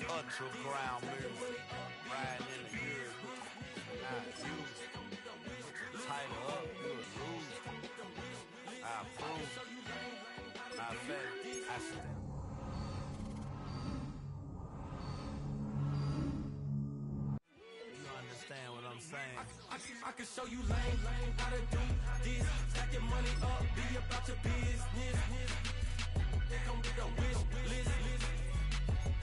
Ground music, riding in the years, not used. Tighter up, you'll lose. I approve. Matter of fact, I stand. You understand what I'm saying? I can show you lame, how to do this. Stack your money up, be about your business. They come with a wish list.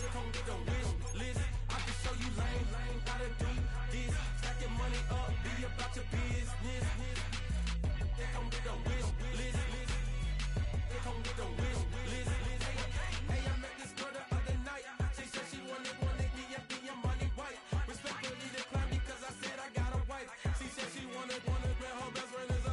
They come with a wish list. I can show you lame, how to do this. Stack your money up, be about your business. They come with a wish list. They come with a wish list. Hey, I met this girl the other night. She said she wanted me and be a money white. Respectfully declined because I said I got a wife. She said she wanted man, her best friend is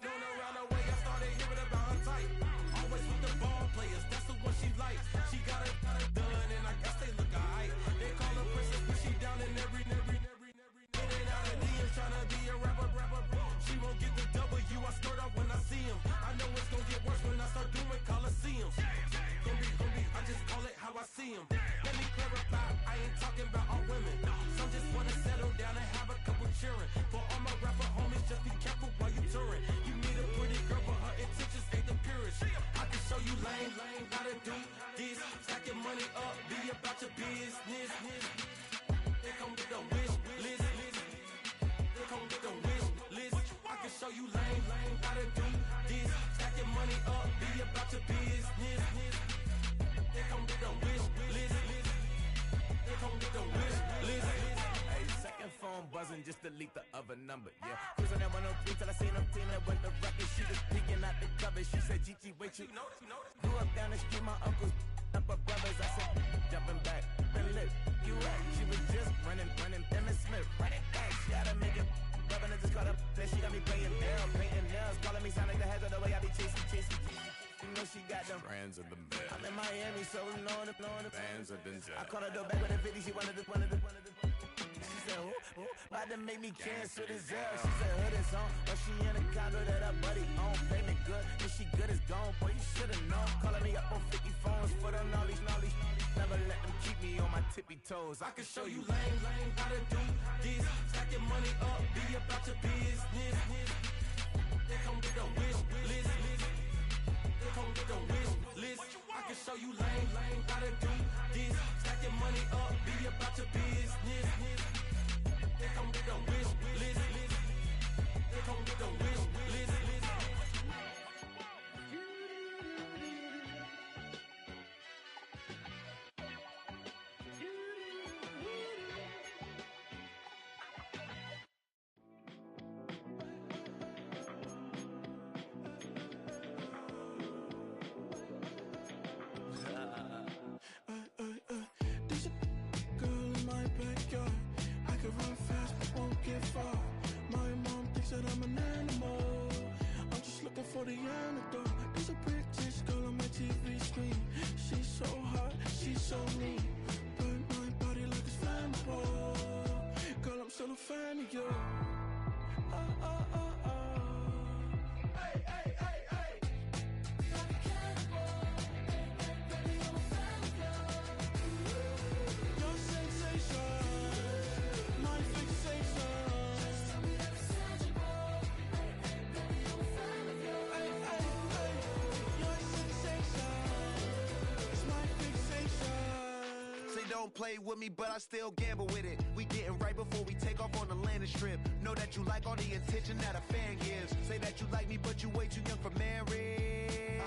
known around the way. I started hearing about her type. Always with the ball players, that's the one she likes. She got it done, and I guess they look alright. They call her princess, but she down in every. In and out of DMs, tryna be a rapper. She won't get the W, I skirt off when I see him. I know it's gonna get worse when I start doing Coliseums. Gonna be, I just call it how I see him. Let me clarify, I ain't talking about all women. Some just wanna settle down and have a couple cheering. For all my rapper homies, just be careful while you touring. You need a pretty girl, but her intentions ain't the purest. I can show you lame, how to do this. Stack your money up, be about your business. They come with a wish list. They come with a wish list. I can show you lame, how to do this. Stack your money up, be about your business. They come with a wish list. They come with a wish list. Hey, second phone buzzing, just delete the other number, yeah. Cruising at 103 till I seen them teaming with the record. She was peeking out the cover. She said, Gigi, wait, you grew up down the street, my uncles up her brothers. I said, jumping back, been lit. You at? She was just running, Emmett Smith, running back. She had to make it. Rubbing, I just caught up. Then she got me playing nails, painting nails, calling me sound like the heads of the way I be chasing. You know she got them Brands of the bed. I'm in Miami, so we know the Bands of the I called her door back with a 50. She wanted the. She said, who? About to make me cancel this L. She said, hood is on, but she in a condo that her buddy own. Payment good, if she good is gone. Boy, you should've known. Calling me up on 50 phones for the knowledge. Never let them keep me on my tippy toes. I can show you lame, how to do this. Stack your money up, be about your business. They come with a wish list. They come with a wish list. I can show you lame, how to do this. Stack your money up, be about your business. They come with a wish list. They come with a wish list. There's a girl in my backyard. I can run fast but won't get far. My mom thinks that I'm an animal. I'm just looking for the antidote. There's a British girl on my TV screen. She's so hot, she's so neat. Burn my body like it's flammable. Girl, I'm still a fan of you. Hey, hey, hey, hey. Like a cannibal. Baby, I'm a fan of you. Your sensation, my fixation. Just tell me that it's tangible. Hey, hey, baby, I'm a fan of you. Hey, hey, hey. Your sensation is my fixation. Say don't play with me, but I still gamble with it. We getting right before we take off on the landing strip. Know that you like all the attention that a fan gives. Say that you like me, but you way too young for marriage.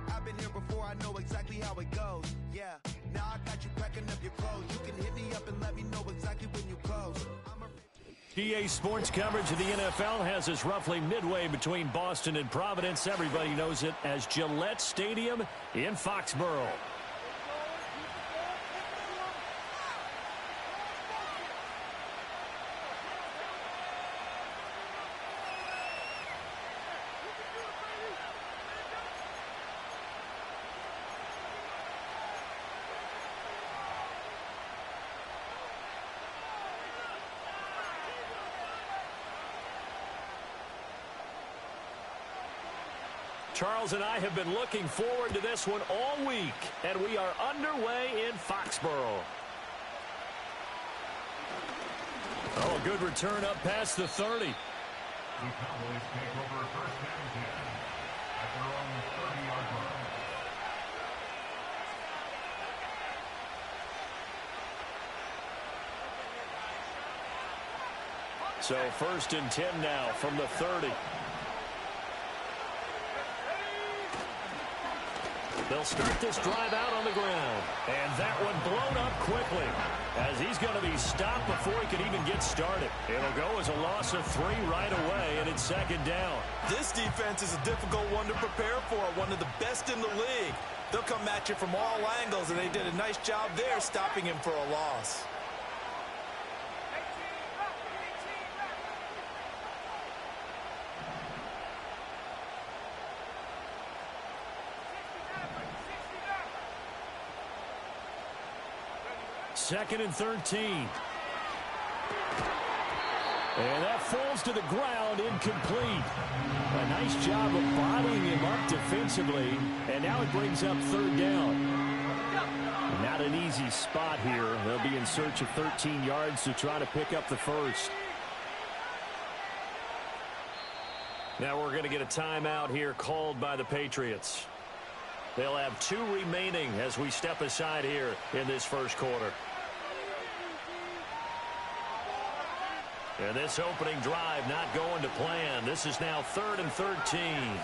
I've been here before, I know exactly how it goes. Yeah, now I got you packing up your clothes. You can hit me up and let me know exactly when you close. PA Sports coverage of the NFL has us roughly midway between Boston and Providence. Everybody knows it as Gillette Stadium in Foxborough. Charles and I have been looking forward to this one all week, and we are underway in Foxborough. Oh, a good return up past the 30. The Cowboys take over first and 10 at their own 30-yard line. So first and 10 now from the 30. They'll start this drive out on the ground. And that one blown up quickly as he's going to be stopped before he can even get started. It'll go as a loss of 3 right away, and it's second down. This defense is a difficult one to prepare for, one of the best in the league. They'll come at you from all angles, and they did a nice job there stopping him for a loss. Second and 13. And that falls to the ground, incomplete. A nice job of bodying him up defensively. And now it brings up third down. Not an easy spot here. They'll be in search of 13 yards to try to pick up the first. Now we're going to get a timeout here called by the Patriots. They'll have 2 remaining as we step aside here in this first quarter. And this opening drive not going to plan. This is now 3rd and 13.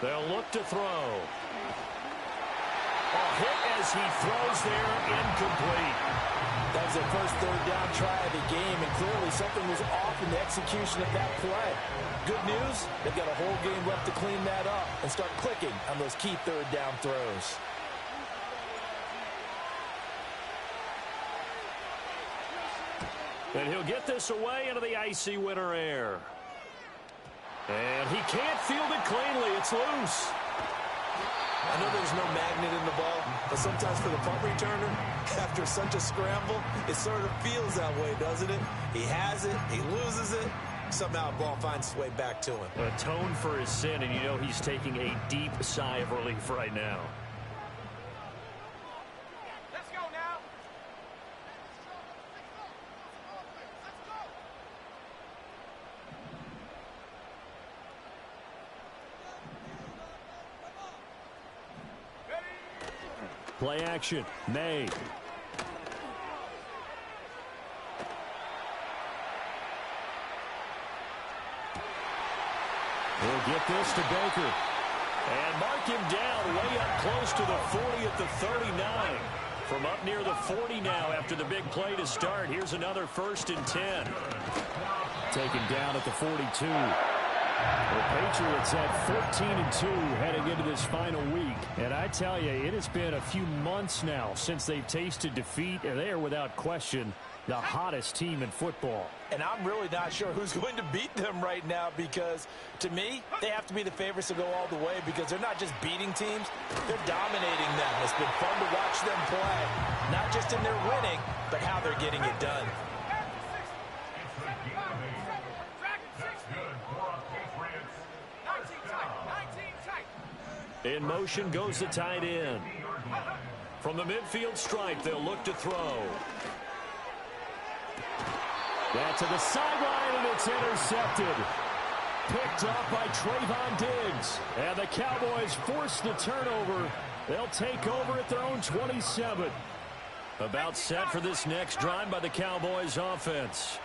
They'll look to throw. A hit as he throws there, incomplete. That was their first third down try of the game, and clearly something was off in the execution of that play. Good news, they've got a whole game left to clean that up and start clicking on those key third down throws. And he'll get this away into the icy winter air. And he can't field it cleanly. It's loose. I know there's no magnet in the ball, but sometimes for the punt returner, after such a scramble, it sort of feels that way, doesn't it? He has it, he loses it, somehow the ball finds its way back to him. Atone for his sin, and you know he's taking a deep sigh of relief right now. Let's go now. Play action. May. He'll get this to Baker. And mark him down way up close to the 40 at the 39. From up near the 40 now after the big play to start. Here's another 1st and 10. Taken down at the 42. The Patriots at 14-2 heading into this final week. And I tell you, it has been a few months now since they've tasted defeat, and they are without question the hottest team in football. And I'm really not sure who's going to beat them right now because, to me, they have to be the favorites to go all the way because they're not just beating teams, they're dominating them. It's been fun to watch them play, not just in their winning, but how they're getting it done. In motion goes the tight end. From the midfield stripe, they'll look to throw. That to the sideline, and it's intercepted. Picked up by Trayvon Diggs. And the Cowboys force the turnover. They'll take over at their own 27. About set for this next drive by the Cowboys offense.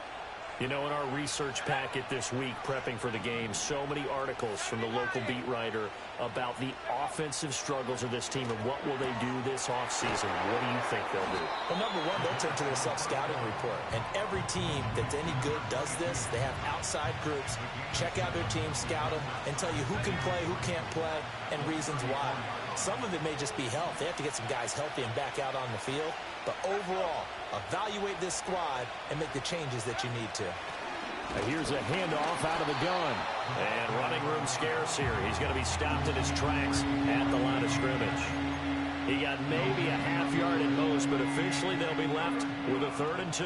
You know, in our research packet this week, prepping for the game, so many articles from the local beat writer about the offensive struggles of this team and what will they do this offseason. What do you think they'll do? Well, number one, they'll turn to their self-scouting report. And every team that's any good does this. They have outside groups, check out their team, scout them, and tell you who can play, who can't play, and reasons why. Some of it may just be health. They have to get some guys healthy and back out on the field. But overall, evaluate this squad and make the changes that you need to. Here's a handoff out of the gun. And running room scarce here. He's going to be stopped in his tracks at the line of scrimmage. He got maybe a half yard at most, but officially they'll be left with a 3rd and 2.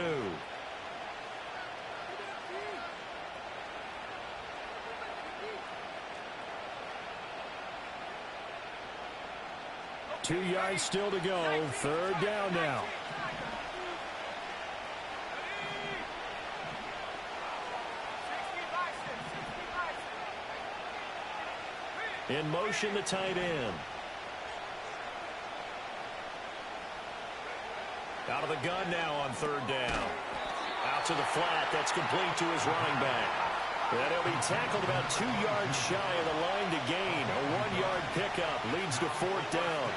Two yards still to go. 3rd down now. In motion, the tight end. Out of the gun now on 3rd down. Out to the flat. That's complete to his running back. And he'll be tackled about 2 yards shy of the line to gain. A 1-yard pickup leads to 4th down.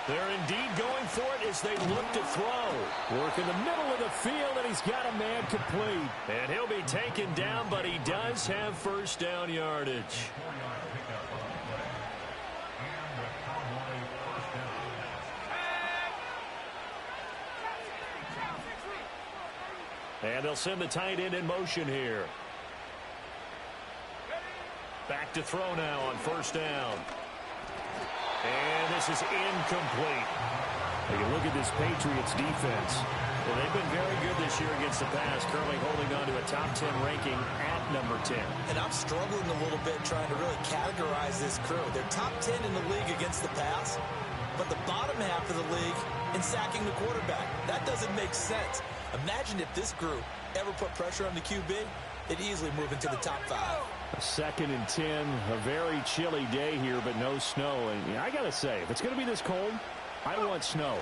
They're indeed going for it as they look to throw. Work in the middle of the field, and he's got a man complete. And he'll be taken down, but he does have 1st down yardage. And they'll send the tight end in motion here. Back to throw now on 1st down. And this is incomplete. Now you look at this Patriots defense. Well, they've been very good this year against the pass, currently holding on to a top 10 ranking at number 10. And I'm struggling a little bit trying to really categorize this crew. They're top 10 in the league against the pass, but the bottom half of the league in sacking the quarterback. That doesn't make sense. Imagine if this group ever put pressure on the QB, they'd easily move into the top 5. A 2nd and 10, a very chilly day here, but no snow. And I got to say, if it's going to be this cold, I want snow.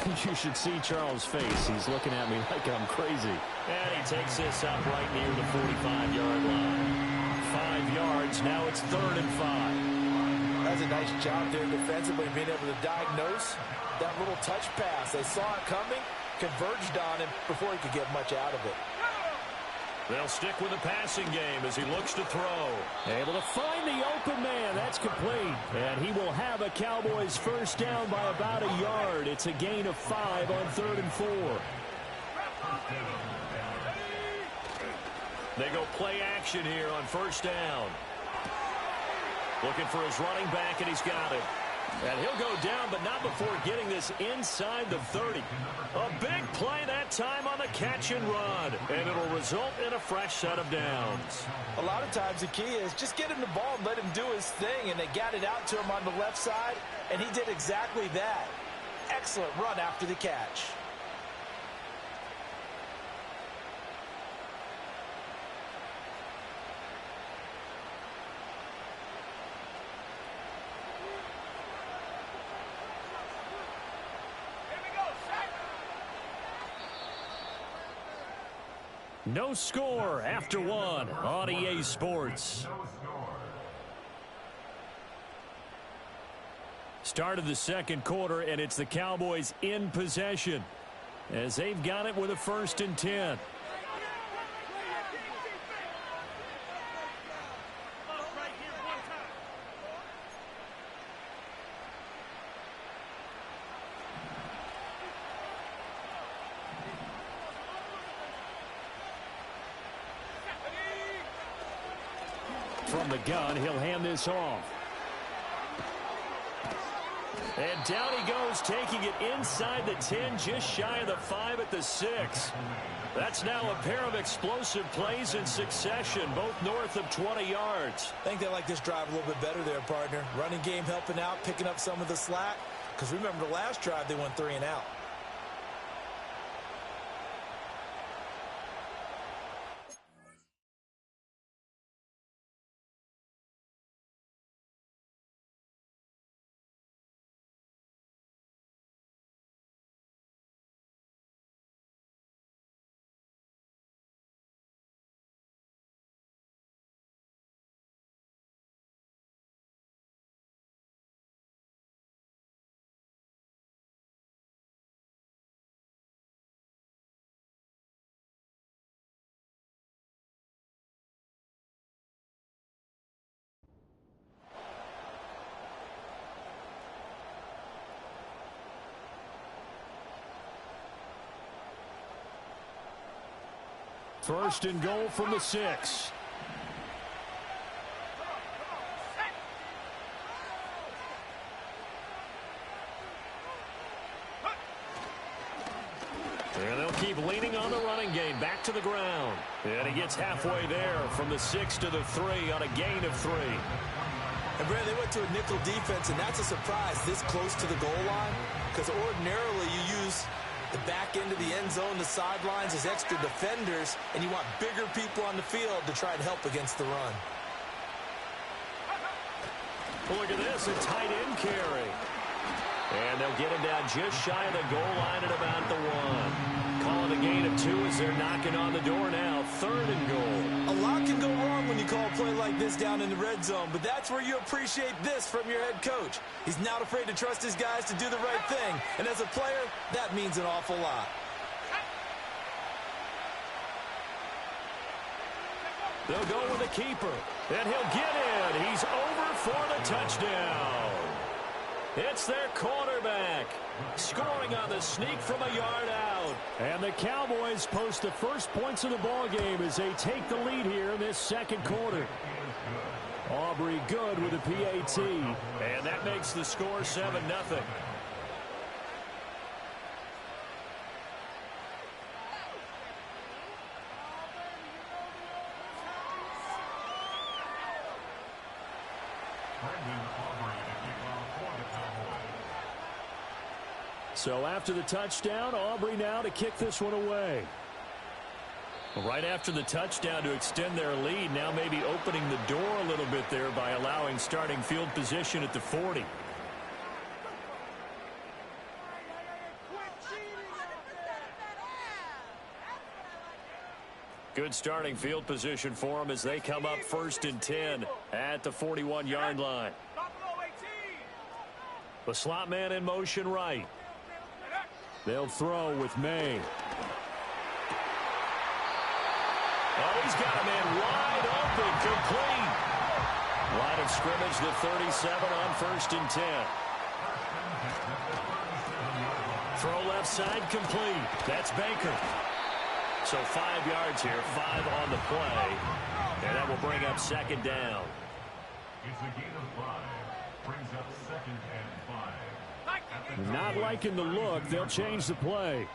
You should see Charles' face. He's looking at me like I'm crazy. And he takes this up right near the 45-yard line. 5 yards, now it's 3rd and 5. That's a nice job there defensively, being able to diagnose that little touch pass. They saw it coming, converged on him before he could get much out of it. They'll stick with the passing game as he looks to throw. Able to find the open man. That's complete. And he will have a Cowboys 1st down by about a yard. It's a gain of 5 on 3rd and 4. They go play action here on 1st down. Looking for his running back, and he's got it. And he'll go down, but not before getting this inside the 30. A big play that time on the catch and run. And it'll result in a fresh set of downs. A lot of times the key is just get him the ball and let him do his thing. And they got it out to him on the left side, and he did exactly that. Excellent run after the catch. No score after 1 on EA Sports. Start of the 2nd quarter, and it's the Cowboys in possession as they've got it with a 1st and 10. From the gun, he'll hand this off. And down he goes, taking it inside the 10, just shy of the 5 at the 6. That's now a pair of explosive plays in succession, both north of 20 yards. I think they like this drive a little bit better there, partner. Running game helping out, picking up some of the slack. Because remember the last drive, they went 3 and out. First and goal from the 6. And they'll keep leaning on the running game. Back to the ground. And he gets halfway there from the 6 to the 3 on a gain of 3. And, Brad, they went to a nickel defense, and that's a surprise this close to the goal line, because ordinarily you use the back end of the end zone, the sidelines as extra defenders, and you want bigger people on the field to try and help against the run. Look at this, a tight end carry. And they'll get him down just shy of the goal line at about the 1. Calling a gain of 2 as they're knocking on the door now. 3rd and goal. A lot can go wrong when you call a play like this down in the red zone, but that's where you appreciate this from your head coach. He's not afraid to trust his guys to do the right thing, and as a player, that means an awful lot. They'll go with the keeper, and he'll get in. He's over for the touchdown. It's their quarterback, scoring on the sneak from a yard out. And the Cowboys post the first points of the ballgame as they take the lead here in this second quarter. Aubrey good with a PAT. And that makes the score 7-0. So after the touchdown, Aubrey now to kick this one away. Right after the touchdown to extend their lead, now maybe opening the door a little bit there by allowing starting field position at the 40. Good starting field position for them as they come up 1st and 10 at the 41-yard line. The slot man in motion right. They'll throw with May. Oh, he's got a man wide open, complete. Line of scrimmage, the 37 on 1st and 10. Throw left side, complete. That's Baker. So 5 yards here, 5 on the play. And that will bring up 2nd down. It's a gain of 5. Brings up 2nd and 5. Not liking the look. They'll change the play.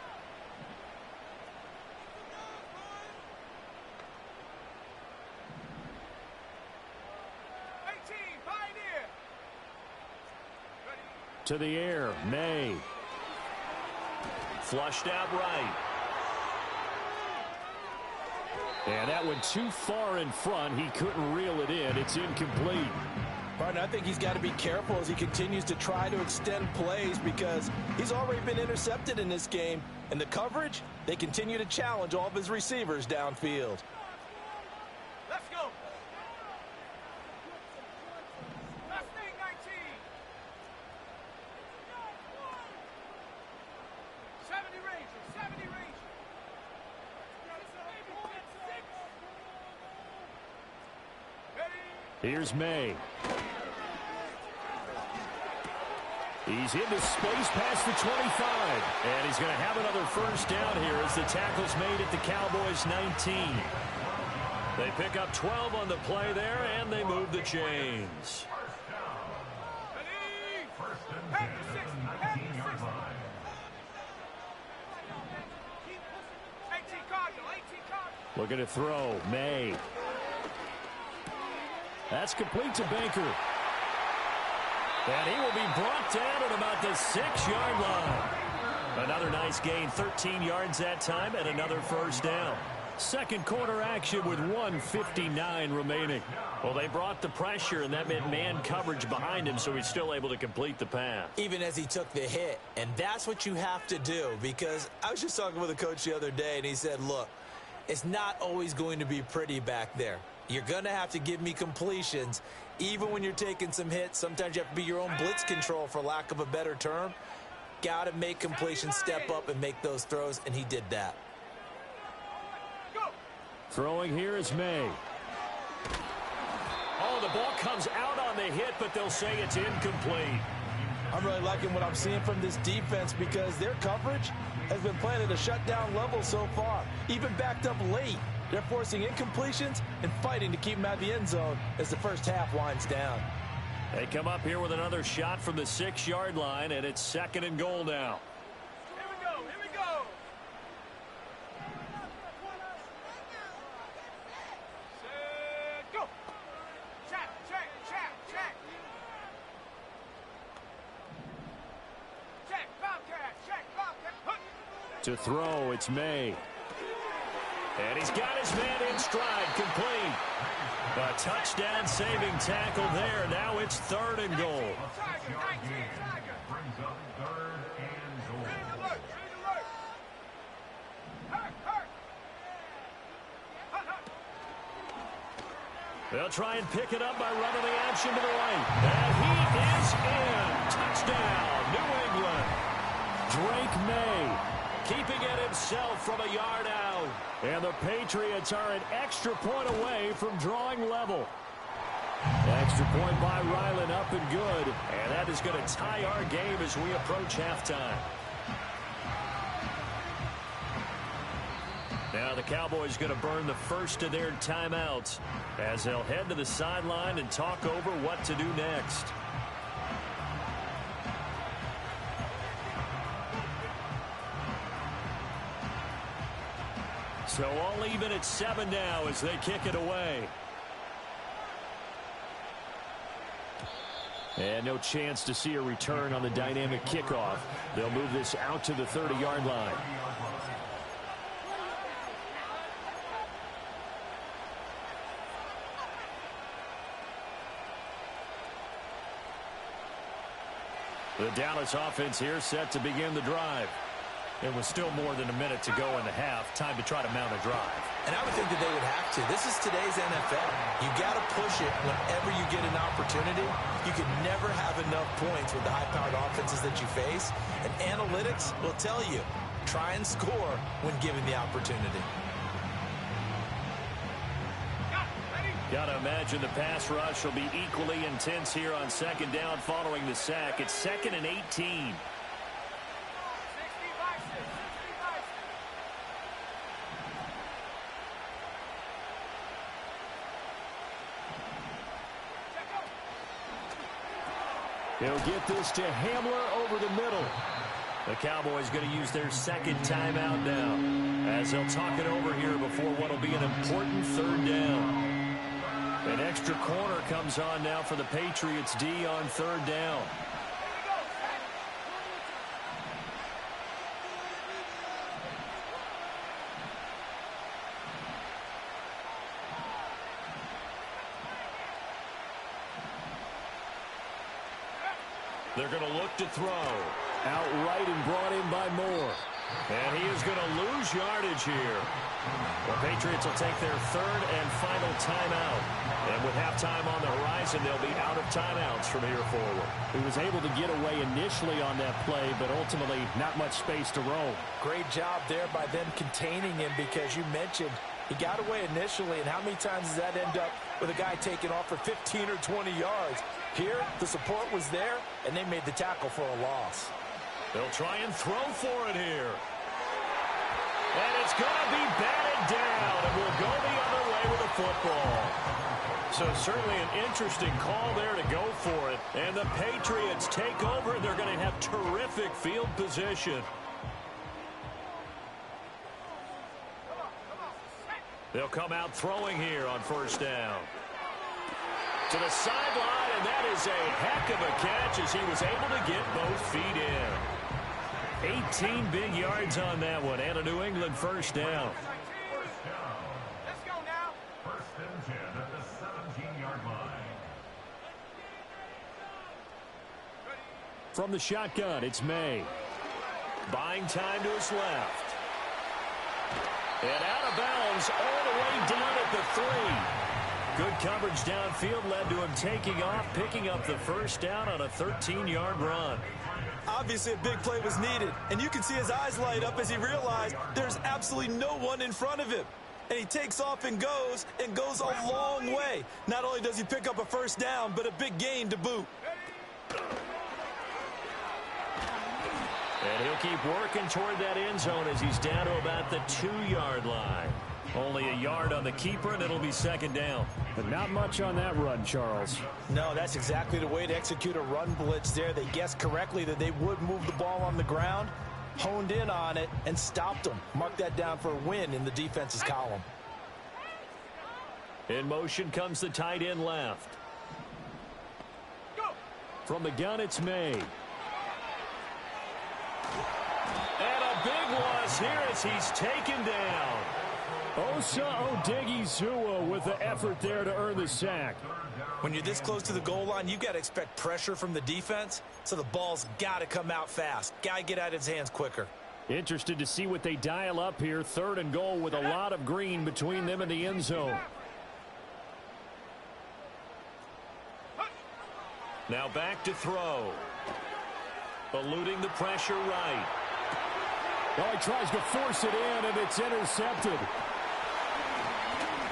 To the air, May. Flushed out right. And that went too far in front. He couldn't reel it in. It's incomplete. Partner, I think he's got to be careful as he continues to try to extend plays because he's already been intercepted in this game. And the coverage, they continue to challenge all of his receivers downfield. Let's go. Last thing, 19. 70 Rangers, 70 Rangers. Here's May. He's into space past the 25. And he's going to have another 1st down here as the tackle's made at the Cowboys' 19. They pick up 12 on the play there, and they move the chains. First and 10 at the 19-yard line. 18 Cardinal, 18 Cardinal. Looking to throw, May. That's complete to Baker. And he will be brought down at about the 6-yard line. Another nice gain, 13 yards that time, and another 1st down. Second quarter action with 1:59 remaining. Well, they brought the pressure, and that meant man coverage behind him, so he's still able to complete the pass. Even as he took the hit, and that's what you have to do, because I was just talking with a coach the other day, and he said, look, it's not always going to be pretty back there. You're going to have to give me completions. Even when you're taking some hits, sometimes you have to be your own blitz control, for lack of a better term. Got to make completions, step up, and make those throws, and he did that. Throwing here is May. Oh, the ball comes out on the hit, but they'll say it's incomplete. I'm really liking what I'm seeing from this defense because their coverage has been playing at a shutdown level so far, even backed up late. They're forcing incompletions and fighting to keep them out of the end zone as the first half winds down. They come up here with another shot from the 6-yard line, and it's 2nd and goal now. Here we go. Here we go. Set, go. Check. Check, Bobcat. Check, Bobcat. To throw, it's May. And he's got his man in stride, complete. A touchdown-saving tackle there. Now it's 3rd and goal. Brings up 3rd and goal. They'll try and pick it up by running the option to the right. And he is in. Touchdown, New England. Drake May keeping it himself from a yard out. And the Patriots are an extra point away from drawing level. Extra point by Ryland, up and good. And that is going to tie our game as we approach halftime. Now the Cowboys going to burn the first of their timeouts as they'll head to the sideline and talk over what to do next. So all even at 7 now as they kick it away. And no chance to see a return on the dynamic kickoff. They'll move this out to the 30-yard line. The Dallas offense here set to begin the drive. It was still more than a minute to go in the half. Time to try to mount a drive. And I would think that they would have to. This is today's NFL. You got to push it whenever you get an opportunity. You can never have enough points with the high-powered offenses that you face. And analytics will tell you, try and score when given the opportunity. Got to imagine the pass rush will be equally intense here on 2nd down following the sack. It's 2nd and 18. He'll get this to Hamler over the middle. The Cowboys going to use their 2nd timeout now as they'll talk it over here before what will be an important 3rd down. An extra corner comes on now for the Patriots D on 3rd down. They're going to look to throw. Outright and brought in by Moore. And he is going to lose yardage here. The Patriots will take their 3rd and final timeout. And with halftime on the horizon, they'll be out of timeouts from here forward. He was able to get away initially on that play, but ultimately not much space to roam. Great job there by them containing him, because you mentioned he got away initially, and how many times does that end up with a guy taking off for 15 or 20 yards? Here, the support was there, and they made the tackle for a loss. They'll try and throw for it here. And it's going to be batted down, and we'll go the other way with the football. So certainly an interesting call there to go for it. And the Patriots take over. They're going to have terrific field position. They'll come out throwing here on 1st down. To the sideline, and that is a heck of a catch as he was able to get both feet in. 18 big yards on that one, and a New England 1st down. Let's go now. 1st and 10 at the 17-yard line. From the shotgun, it's May. Buying time to his left. And out of bounds all the way down at the 3. Good coverage downfield led to him taking off, picking up the 1st down on a 13-yard run. Obviously, a big play was needed, and you can see his eyes light up as he realized there's absolutely no one in front of him. And he takes off and goes a long way. Not only does he pick up a 1st down, but a big gain to boot. And he'll keep working toward that end zone as he's down to about the 2-yard line. Only a yard on the keeper, and it'll be second down. But not much on that run, Charles. No, that's exactly the way to execute a run blitz there. They guessed correctly that they would move the ball on the ground, honed in on it, and stopped them. Mark that down for a win in the defense's column. In motion comes the tight end left. From the gun, it's May. And a big loss here as he's taken down. Osa Odighizuwa with the effort there to earn the sack. When you're this close to the goal line, you've got to expect pressure from the defense, so the ball's got to come out fast. Got to get out of his hands quicker. Interested to see what they dial up here. 3rd and goal with a lot of green between them and the end zone. Now back to throw. Eluding the pressure right. Well, he tries to force it in, and it's intercepted.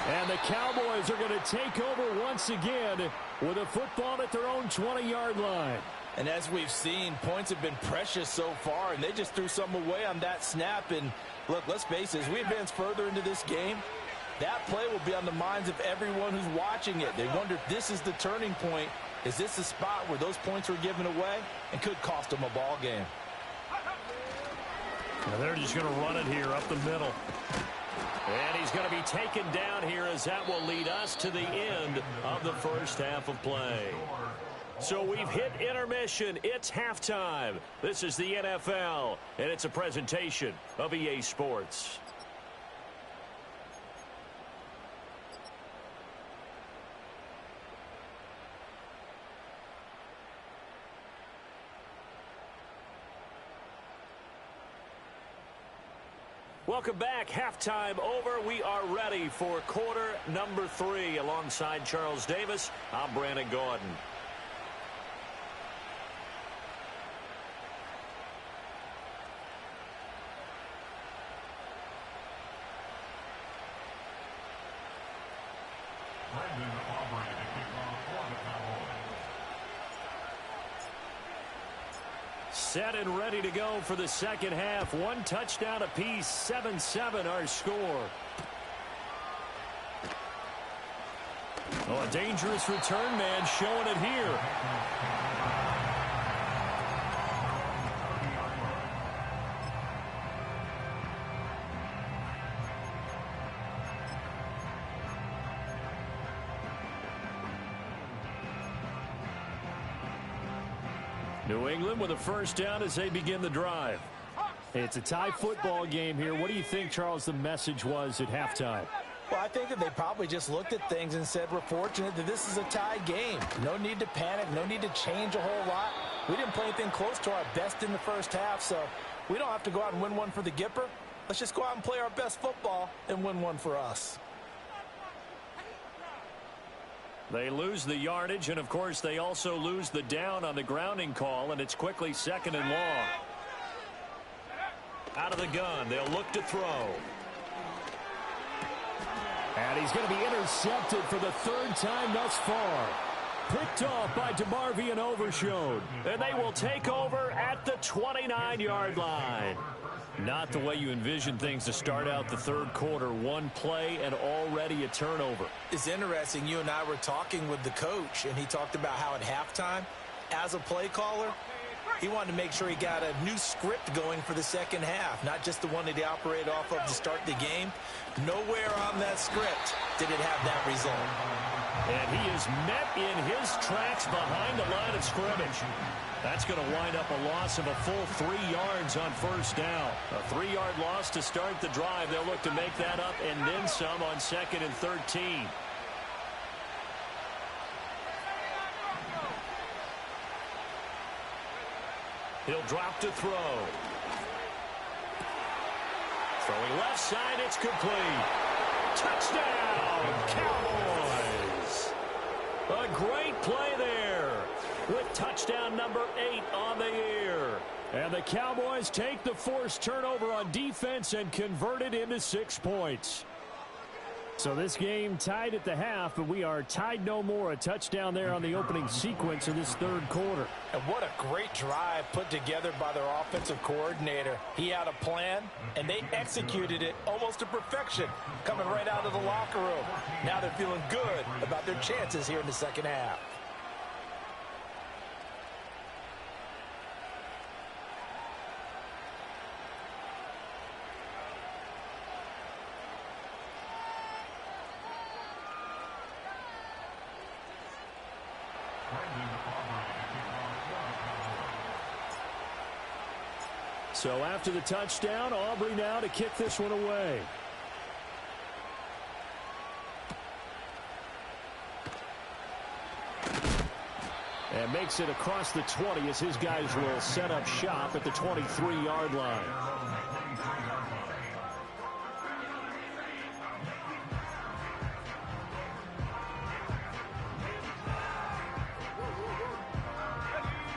And the Cowboys are going to take over once again with a football at their own 20-yard line. And as we've seen, points have been precious so far, and they just threw some away on that snap. And look, let's face it, as we advance further into this game, that play will be on the minds of everyone who's watching it. They wonder if this is the turning point. Is this the spot where those points were given away and could cost them a ball game? Now they're just going to run it here up the middle. And he's going to be taken down here as that will lead us to the end of the first half of play. So we've hit intermission. It's halftime. This is the NFL, and it's a presentation of EA Sports. Welcome back. Halftime over. We are ready for quarter number 3. Alongside Charles Davis, I'm Brandon Gordon. Set and ready to go for the second half. 1 touchdown apiece, 7-7 our score. Oh, a dangerous return man showing it here. New England with a first down as they begin the drive. It's a tie football game here. What do you think, Charles, the message was at halftime? Well, I think that they probably just looked at things and said, we're fortunate that this is a tie game. No need to panic, no need to change a whole lot. We didn't play anything close to our best in the first half, so we don't have to go out and win one for the Gipper. Let's just go out and play our best football and win one for us. They lose the yardage, and of course they also lose the down on the grounding call, and it's quickly 2nd and long. Out of the gun, they'll look to throw. And he's going to be intercepted for the 3rd time thus far. Picked off by DeMarvion Overshown. And they will take over at the 29-yard line. Not the way you envision things to start out the third quarter. 1 play and already a turnover. It's interesting. You and I were talking with the coach, and he talked about how at halftime, as a play caller, he wanted to make sure he got a new script going for the second half, not just the one that he operated off of to start the game. Nowhere on that script did it have that result. And he is met in his tracks behind the line of scrimmage. That's going to wind up a loss of a full 3 yards on first down. A 3-yard loss to start the drive. They'll look to make that up and then some on 2nd and 13. He'll drop to throw. Throwing left side, it's complete. Touchdown, Cowboys! A great play there with touchdown number 8 on the year. And the Cowboys take the forced turnover on defense and convert it into 6 points. So this game tied at the half, but we are tied no more. A touchdown there on the opening sequence of this third quarter. And what a great drive put together by their offensive coordinator. He had a plan, and they executed it almost to perfection, coming right out of the locker room. Now they're feeling good about their chances here in the second half. So after the touchdown, Aubrey now to kick this one away. And makes it across the 20 as his guys will set up shop at the 23-yard line.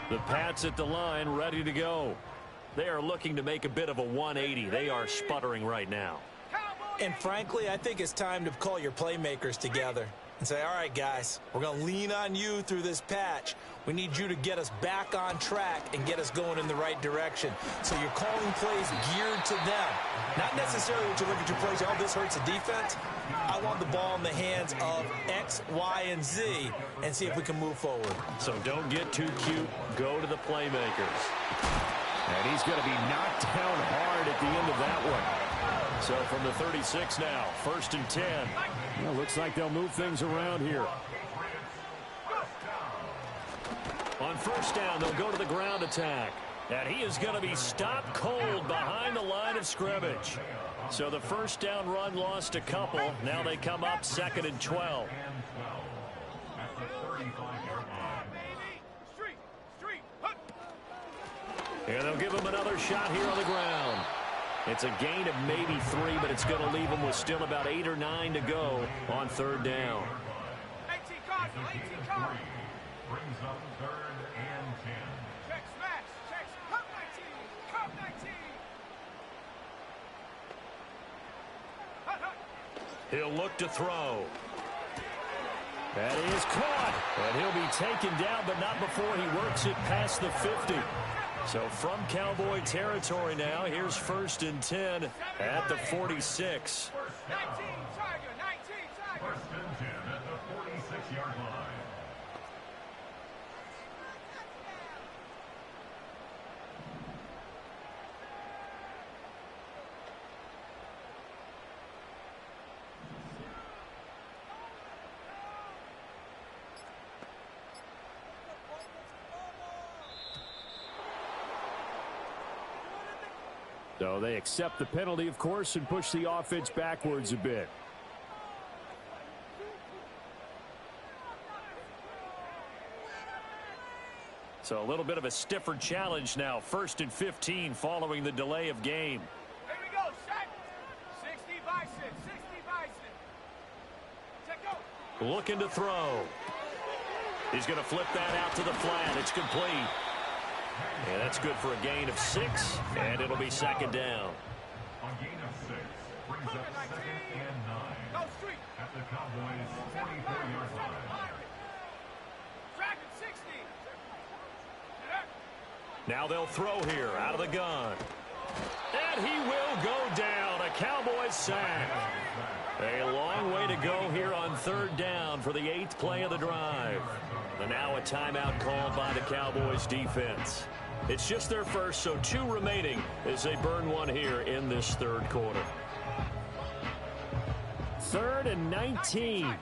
The Pats at the line, ready to go. They are looking to make a bit of a 180. They are sputtering right now. And frankly, I think it's time to call your playmakers together and say, all right, guys, we're going to lean on you through this patch. We need you to get us back on track and get us going in the right direction. So you're calling plays geared to them. Not necessarily what you look at your plays, oh, this hurts the defense. I want the ball in the hands of X, Y, and Z and see if we can move forward. So don't get too cute. Go to the playmakers. And he's going to be knocked down hard at the end of that one. So from the 36 now, 1st and 10. Well, looks like they'll move things around here. On 1st down, they'll go to the ground attack. And he is going to be stopped cold behind the line of scrimmage. So the 1st down run lost a couple. Now they come up 2nd and 12. And they'll give him another shot here on the ground. It's a gain of maybe 3, but it's going to leave him with still about 8 or 9 to go on 3rd down. 18 cards, 18 cards. Brings up 3rd and 10. Check, smash, check, cup 19, cup 19. He'll look to throw. That is caught. And he'll be taken down, but not before he works it past the 50. So from Cowboy territory now, here's 1st and 10 at the 46. 19, Tiger, 19, Tiger. 1st and 10 at the 46-yard line. So they accept the penalty, of course, and push the offense backwards a bit. So a little bit of a stiffer challenge now. 1st and 15 following the delay of game. Here we go, set. 60 Bison, 60 Bison. Check go. Looking to throw. He's going to flip that out to the flat. It's complete. And that's good for a gain of 6, and it'll be 2nd down. A gain of 6 brings up 2nd and 9. Go street. At the Cowboys' 44-yard line. Dragon 60. Now they'll throw here out of the gun. And he will go down. A Cowboys sack. A long way to go here on 3rd down for the 8th play of the drive. And now a timeout called by the Cowboys defense. It's just their first, so 2 remaining as they burn one here in this 3rd quarter. 3rd and 19.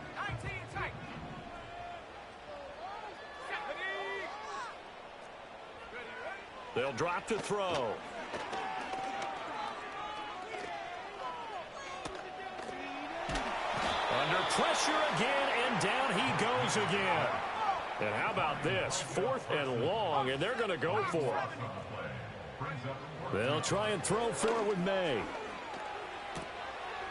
They'll drop to throw. Under pressure again, and down he goes again. And how about this? 4th and long, and they're going to go for it. They'll try and throw for it with May.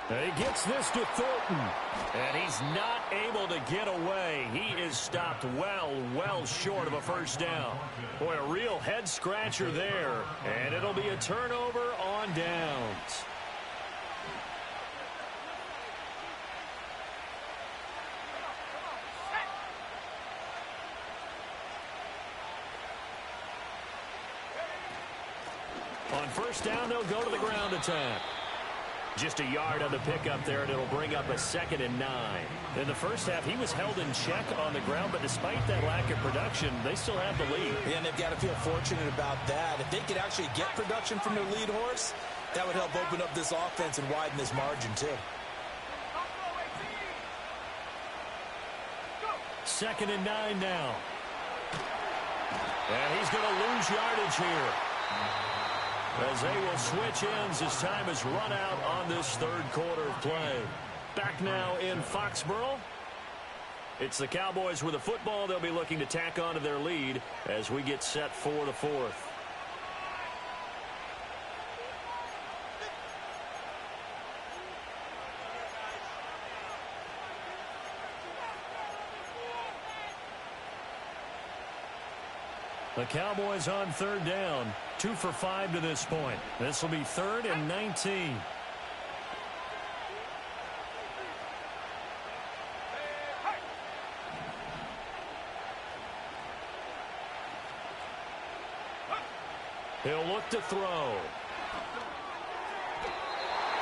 And he gets this to Thornton. And he's not able to get away. He is stopped well short of a 1st down. Boy, a real head-scratcher there. And it'll be a turnover on downs. On first down, they'll go to the ground attack. Just a yard on the pickup there, and it'll bring up a 2nd and 9. In the first half, he was held in check on the ground, but despite that lack of production, they still have the lead. Yeah, and they've got to feel fortunate about that. If they could actually get production from their lead horse, that would help open up this offense and widen this margin, too. 2nd and 9 now. And he's going to lose yardage here, as they will switch ends as time is run out on this third quarter of play. Back now in Foxborough. It's the Cowboys with the football. They'll be looking to tack on to their lead as we get set for the fourth. The Cowboys on third down, 2 for 5 to this point. This will be 3rd and 19. He'll look to throw.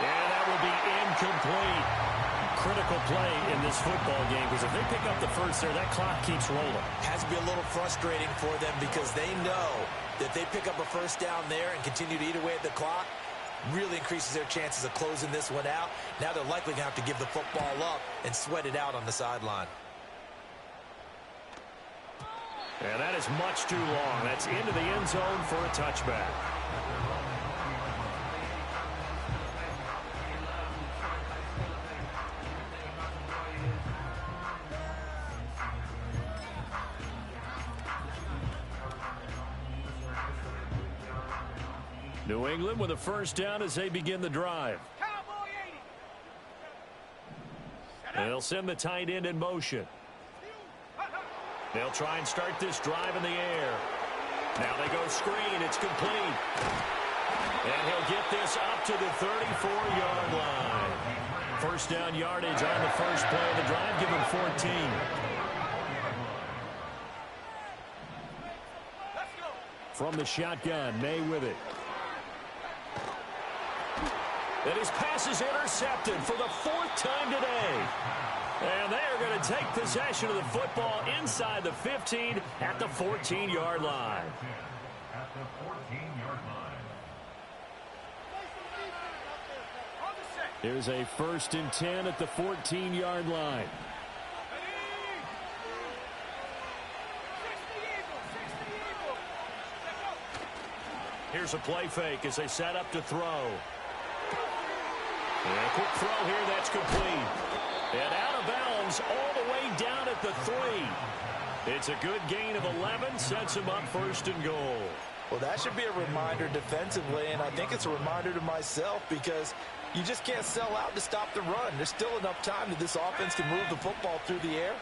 And that will be incomplete. Critical play in this football game, because if they pick up the first there, that clock keeps rolling. Has to be a little frustrating for them because they know that they pick up a first down there and continue to eat away at the clock, really increases their chances of closing this one out. Now they're likely going to have to give the football up and sweat it out on the sideline. And that is much too long. That's into the end zone for a touchback. New England with a first down as they begin the drive. They'll send the tight end in motion. They'll try and start this drive in the air. Now they go screen. It's complete. And he'll get this up to the 34-yard line. First down yardage on the first play of the drive. Give him 14. From the shotgun, May with it. And his pass is intercepted for the 4th time today. And they are going to take possession of the football inside the 15 at the 14-yard line. At the 14-yard line. Here's a 1st and 10 at the 14-yard line. Here's a play fake as they set up to throw. And a quick throw here, that's complete. And out of bounds all the way down at the 3. It's a good gain of 11, sets him up 1st and goal. Well, that should be a reminder defensively, and I think it's a reminder to myself because you just can't sell out to stop the run. There's still enough time that this offense can move the football through the air,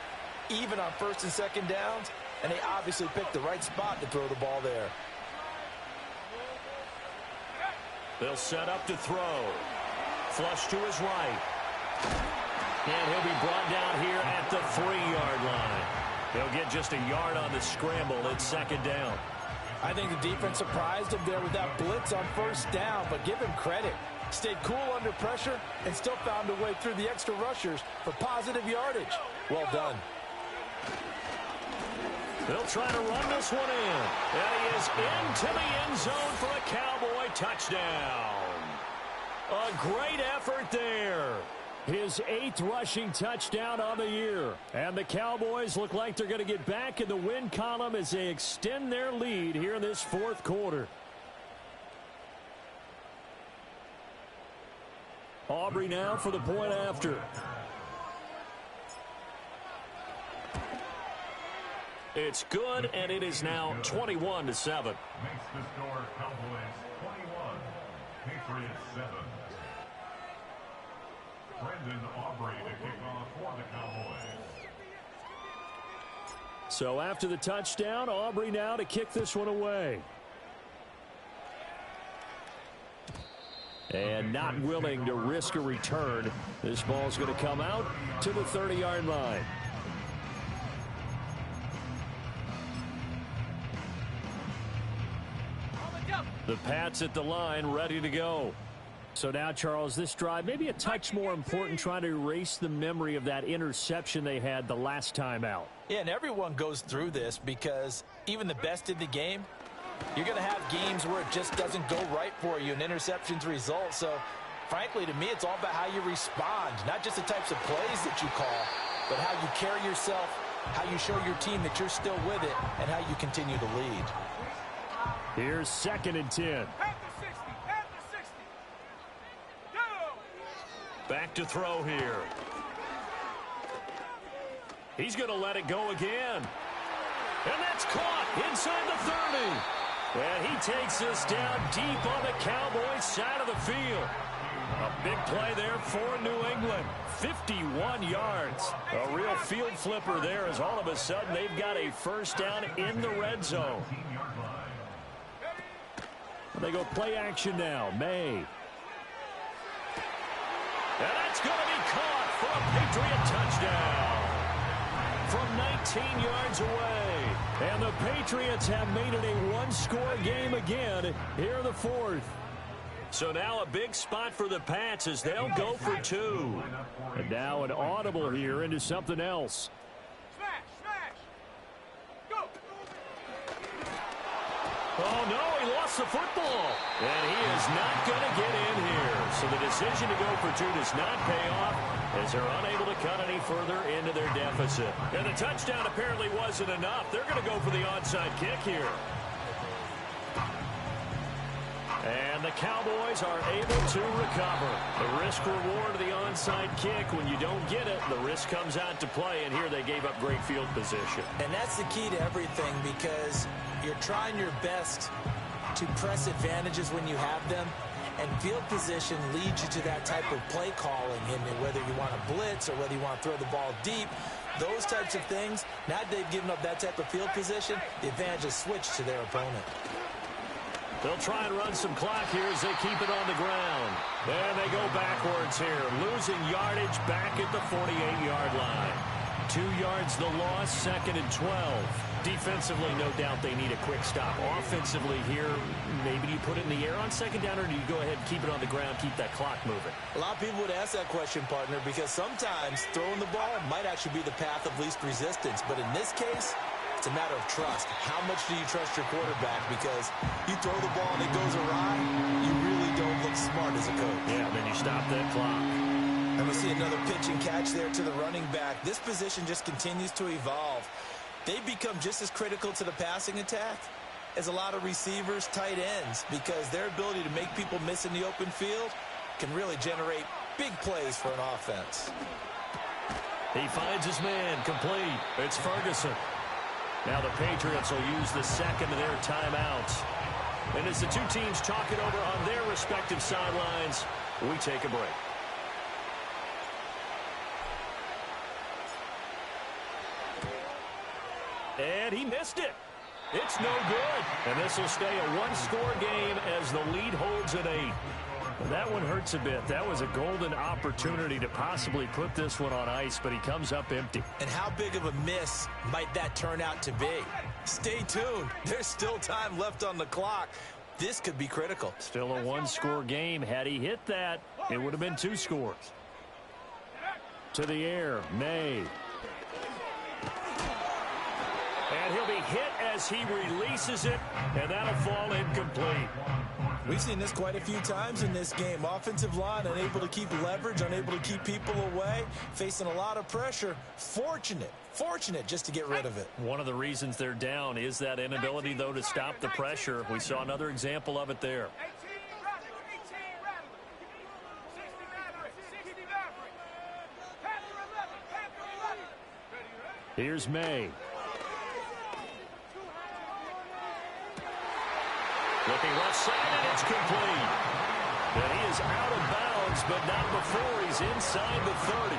even on 1st and 2nd downs, and they obviously picked the right spot to throw the ball there. They'll set up to throw. Flush to his right. And he'll be brought down here at the 3-yard line. He'll get just a yard on the scramble. It's 2nd down. I think the defense surprised him there with that blitz on 1st down, but give him credit. Stayed cool under pressure and still found a way through the extra rushers for positive yardage. Well done. They'll try to run this one in. And he is into the end zone for a Cowboy touchdown. A great effort there. His 8th rushing touchdown on the year. And the Cowboys look like they're going to get back in the win column as they extend their lead here in this 4th quarter. Aubrey now for the point after. It's good, and it is now 21-7. Makes the score Cowboys 21, Patriots 7. Brendan Aubrey to kick off for the Cowboys. So after the touchdown, Aubrey now to kick this one away. And not willing to risk a return. This ball's going to come out to the 30-yard line. The Pats at the line, ready to go. So now, Charles, this drive maybe a touch more important, trying to erase the memory of that interception they had the last time out. Yeah, and everyone goes through this because even the best in the game, you're going to have games where it just doesn't go right for you, and interceptions result. So, frankly, to me, it's all about how you respond, not just the types of plays that you call, but how you carry yourself, how you show your team that you're still with it, and how you continue to lead. Here's 2nd and 10. Back to throw here. He's going to let it go again. And that's caught inside the 30. And he takes us down deep on the Cowboys' side of the field. A big play there for New England. 51 yards. A real field flipper there, as all of a sudden they've got a first down in the red zone. They go play action now. May. And that's going to be caught for a Patriot touchdown from 19 yards away. And the Patriots have made it a one-score game again here in the 4th. So now a big spot for the Pats as they'll go for 2. And now an audible here into something else. Oh, no, he lost the football. And he is not going to get in here. So the decision to go for 2 does not pay off as they're unable to cut any further into their deficit. And the touchdown apparently wasn't enough. They're going to go for the onside kick here. And the Cowboys are able to recover. The risk-reward of the onside kick, when you don't get it, the risk comes out to play, and here they gave up great field position. And that's the key to everything, because you're trying your best to press advantages when you have them, and field position leads you to that type of play calling, and whether you want to blitz or whether you want to throw the ball deep, those types of things, now that they've given up that type of field position, the advantage is switched to their opponent. They'll try and run some clock here as they keep it on the ground. And they go backwards here, losing yardage back at the 48-yard line. 2 yards the loss, 2nd and 12. Defensively, no doubt they need a quick stop. Offensively here, maybe you put it in the air on 2nd down, or do you go ahead and keep it on the ground, keep that clock moving? A lot of people would ask that question, partner, because sometimes throwing the ball might actually be the path of least resistance. But in this case, it's a matter of trust. How much do you trust your quarterback? Because you throw the ball and it goes awry, you really don't look smart as a coach. Yeah, then you stop that clock. And we see another pitch and catch there to the running back. This position just continues to evolve. They become just as critical to the passing attack as a lot of receivers, tight ends, because their ability to make people miss in the open field can really generate big plays for an offense. He finds his man, complete. It's Ferguson. Now the Patriots will use the second of their timeouts. And as the two teams talk it over on their respective sidelines, we take a break. And he missed it. It's no good. And this will stay a one-score game as the lead holds at 8. Well, that one hurts a bit. That was a golden opportunity to possibly put this one on ice, but he comes up empty. And how big of a miss might that turn out to be? Stay tuned. There's still time left on the clock. This could be critical. Still a one-score game. Had he hit that, it would have been 2 scores. To the air, May. And he'll be hit as he releases it, and that'll fall incomplete. We've seen this quite a few times in this game. Offensive line unable to keep leverage, unable to keep people away, facing a lot of pressure. Fortunate just to get rid of it. One of the reasons they're down is that inability, though, to stop the pressure. We saw another example of it there. Here's May. Looking left side, and it's complete. And he is out of bounds, but not before he's inside the 30.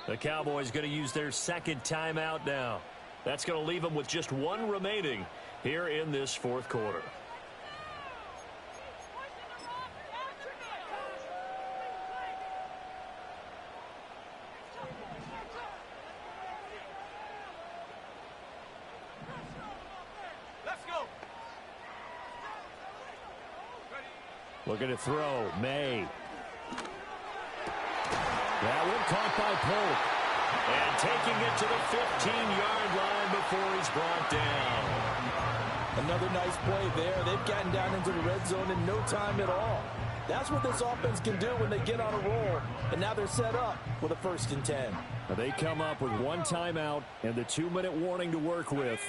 The Cowboys going to use their second timeout now. That's going to leave them with just 1 remaining here in this fourth quarter. Looking to throw. May. That one caught by Polk. And taking it to the 15-yard line before he's brought down. Another nice play there. They've gotten down into the red zone in no time at all. That's what this offense can do when they get on a roll. And now they're set up with a 1st and 10. Now they come up with 1 timeout and the 2-minute warning to work with.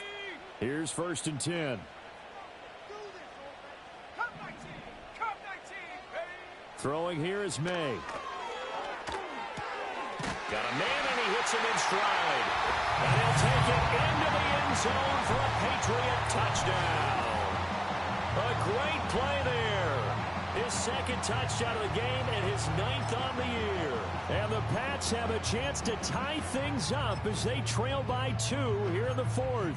Here's 1st and 10. Throwing here is May. Got a man, and he hits him in stride. And he'll take it into the end zone for a Patriot touchdown. A great play there. His 2nd touchdown of the game and his 9th on the year. And the Pats have a chance to tie things up as they trail by 2 here in the 4th.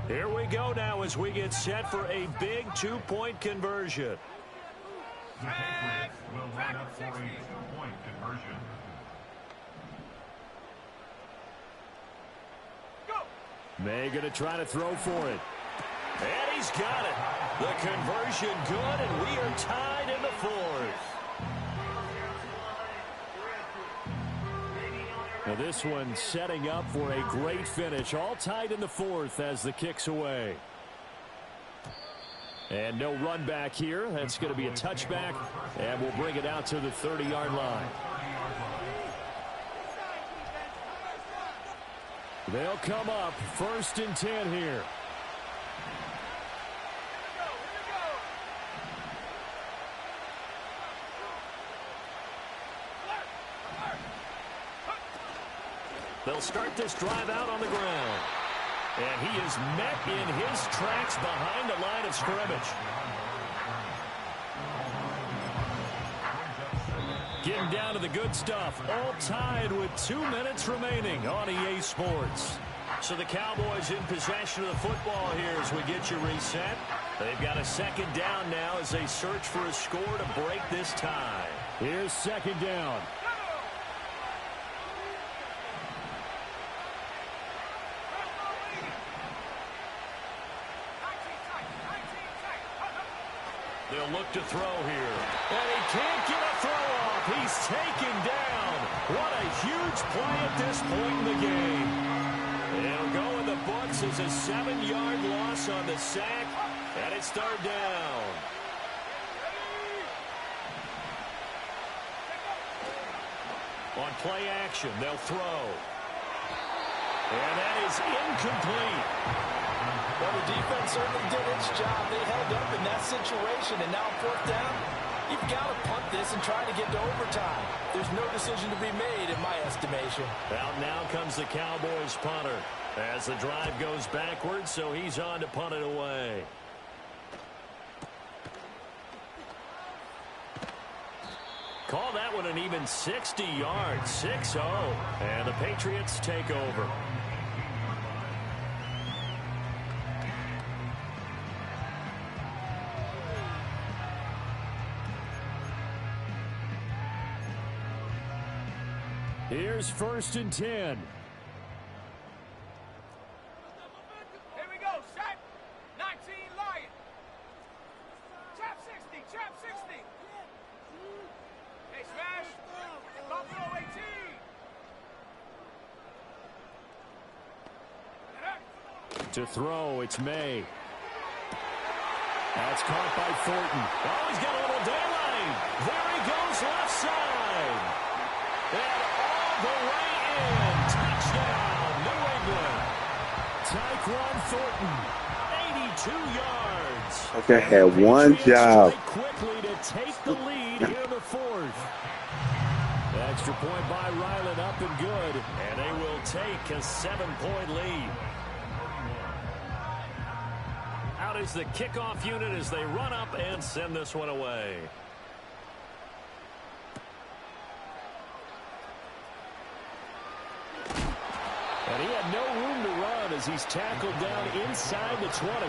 Here we go now as we get set for a big 2-point conversion. The Patriots will line up for a 2-point conversion. May going to try to throw for it. And he's got it. The conversion good, and we are tied in the 4th. Now this one setting up for a great finish. All tied in the 4th as the kick's away. And no run back here. That's going to be a touchback. And we'll bring it out to the 30-yard line. They'll come up 1st and 10 here. They'll start this drive out on the ground. And he is met in his tracks behind the line of scrimmage. Getting down to the good stuff. All tied with 2 minutes remaining on EA Sports. So the Cowboys in possession of the football here as we get you reset. They've got a 2nd down now as they search for a score to break this tie. Here's 2nd down. They'll look to throw here. And he can't get a throw off. He's taken down. What a huge play at this point in the game. It'll go in the books as a 7-yard loss on the sack. And it's 3rd down. On play action, they'll throw. And that is incomplete. Well, the defense certainly did its job. They held up in that situation, and now 4th down, you've got to punt this and try to get to overtime. There's no decision to be made in my estimation. Out now comes the Cowboys punter as the drive goes backwards, so he's on to punt it away. Call that one an even 60 yards, 6-0, and the Patriots take over. Here's 1st and 10. Here we go, set. 19 Lion. Trap 60, trap 60. Hey, smash. Buffalo 18. To throw, it's May. That's caught by Thornton. Oh, he's got a little daylight. There he goes left side. And all the way in. Touchdown, New England. Tyquan Thornton, 82 yards. Okay, had one job. Quickly to take the lead here in the 4th. Extra point by Ryland, up and good. And they will take a 7-point lead. Out is the kickoff unit as they run up and send this one away. And he had no room to run as he's tackled down inside the 20.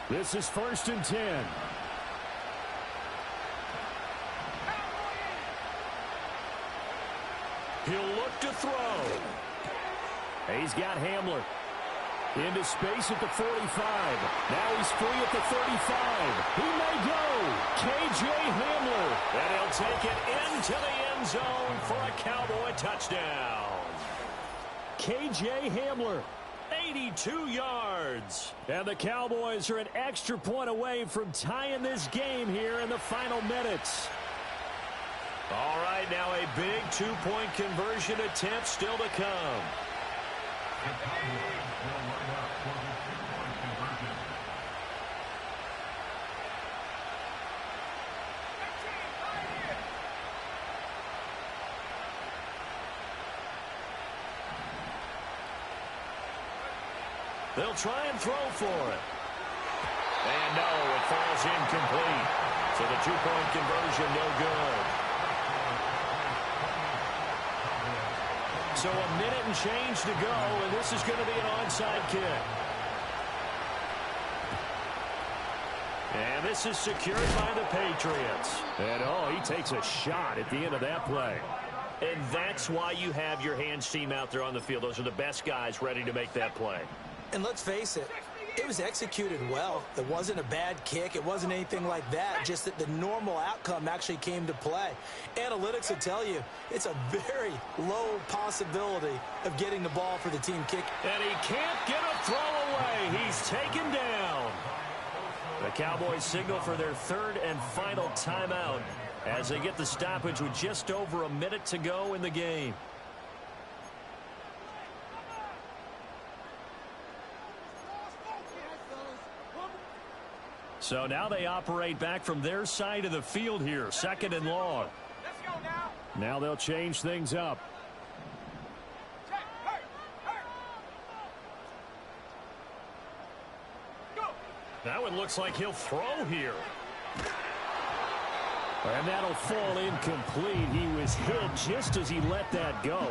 This is 1st and 10. He'll look to throw. He's got Hamler. Into space at the 45. Now he's free at the 35. He may go. K.J. Hamler. And he'll take it into the end zone for a Cowboy touchdown. K.J. Hamler. 82 yards. And the Cowboys are an extra point away from tying this game here in the final minutes. All right, now a big two-point conversion attempt still to come. They'll try and throw for it. And no, it falls incomplete. So the two-point conversion no good. So a minute and change to go, and this is going to be an onside kick. And this is secured by the Patriots. And, oh, he takes a shot at the end of that play. And that's why you have your hands team out there on the field. Those are the best guys ready to make that play. And let's face it, it was executed well. It wasn't a bad kick. It wasn't anything like that. Just that the normal outcome actually came to play. Analytics will tell you it's a very low possibility of getting the ball for the team kick. And he can't get a throw away. He's taken down. The Cowboys signal for their third and final timeout as they get the stoppage with just over a minute to go in the game. So now they operate back from their side of the field here, 2nd and long. Let's go now. Now they'll change things up. Now it looks like he'll throw here. And that'll fall incomplete. He was hit just as he let that go.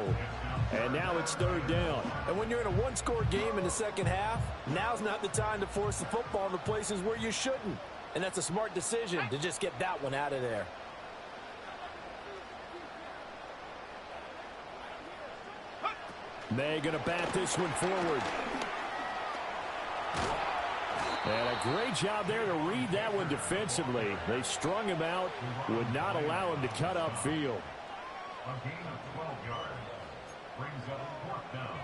And now it's 3rd down. And when you're in a one-score game in the second half, now's not the time to force the football into places where you shouldn't. And that's a smart decision to just get that one out of there. May going to bat this one forward. And a great job there to read that one defensively. They strung him out, would not allow him to cut upfield. A gain of 12 yards brings up 4th down.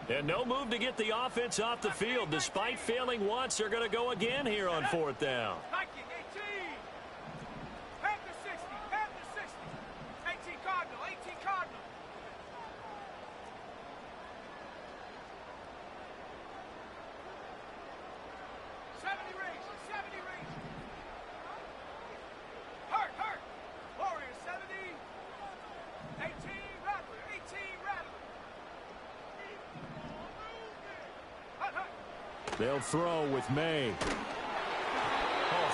And no move to get the offense off the field. Despite failing once, they're going to go again here on 4th down. They'll throw with May.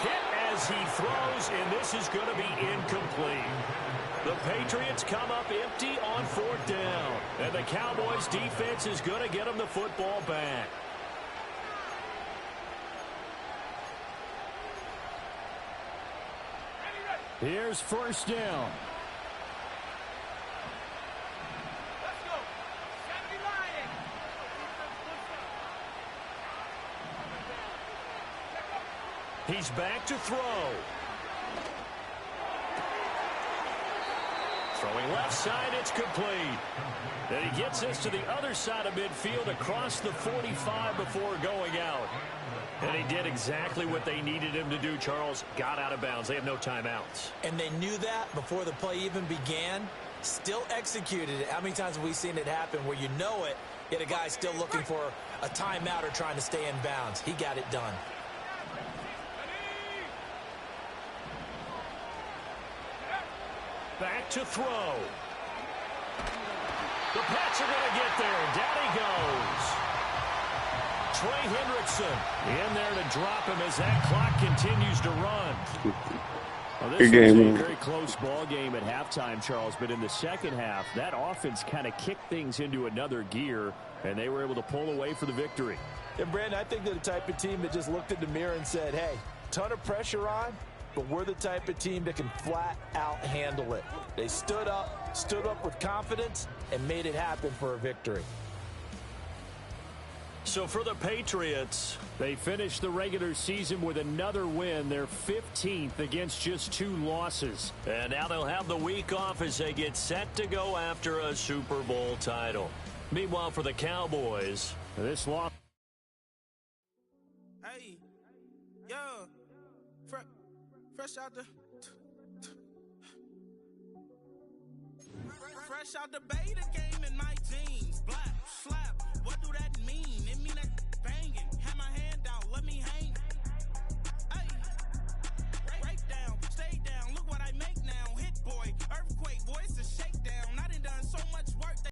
Hit as he throws, and this is going to be incomplete. The Patriots come up empty on 4th down. And the Cowboys defense is going to get them the football back. Here's 1st down. He's back to throw. Throwing left side, it's complete. And he gets this to the other side of midfield across the 45 before going out. And he did exactly what they needed him to do, Charles. Got out of bounds. They have no timeouts. And they knew that before the play even began. Still executed it. How many times have we seen it happen where you know it, Yet a guy still looking for a timeout or trying to stay in bounds. He got it done. Back to throw. The Pats are going to get there, and down he goes. Trey Hendrickson in there to drop him as that clock continues to run. Well, this was a very close ball game at halftime, Charles, but in the second half, that offense kind of kicked things into another gear, and they were able to pull away for the victory. And, Brandon, I think they're the type of team that just looked in the mirror and said, hey, ton of pressure on, but we're the type of team that can flat out handle it. They stood up with confidence, and made it happen for a victory. So for the Patriots, they finished the regular season with another win. They're 15th against just 2 losses. And now they'll have the week off as they get set to go after a Super Bowl title. Meanwhile, for the Cowboys, this loss. Hey, yo, fresh out the beta game in my jeans. Black slap, what do that mean? It mean that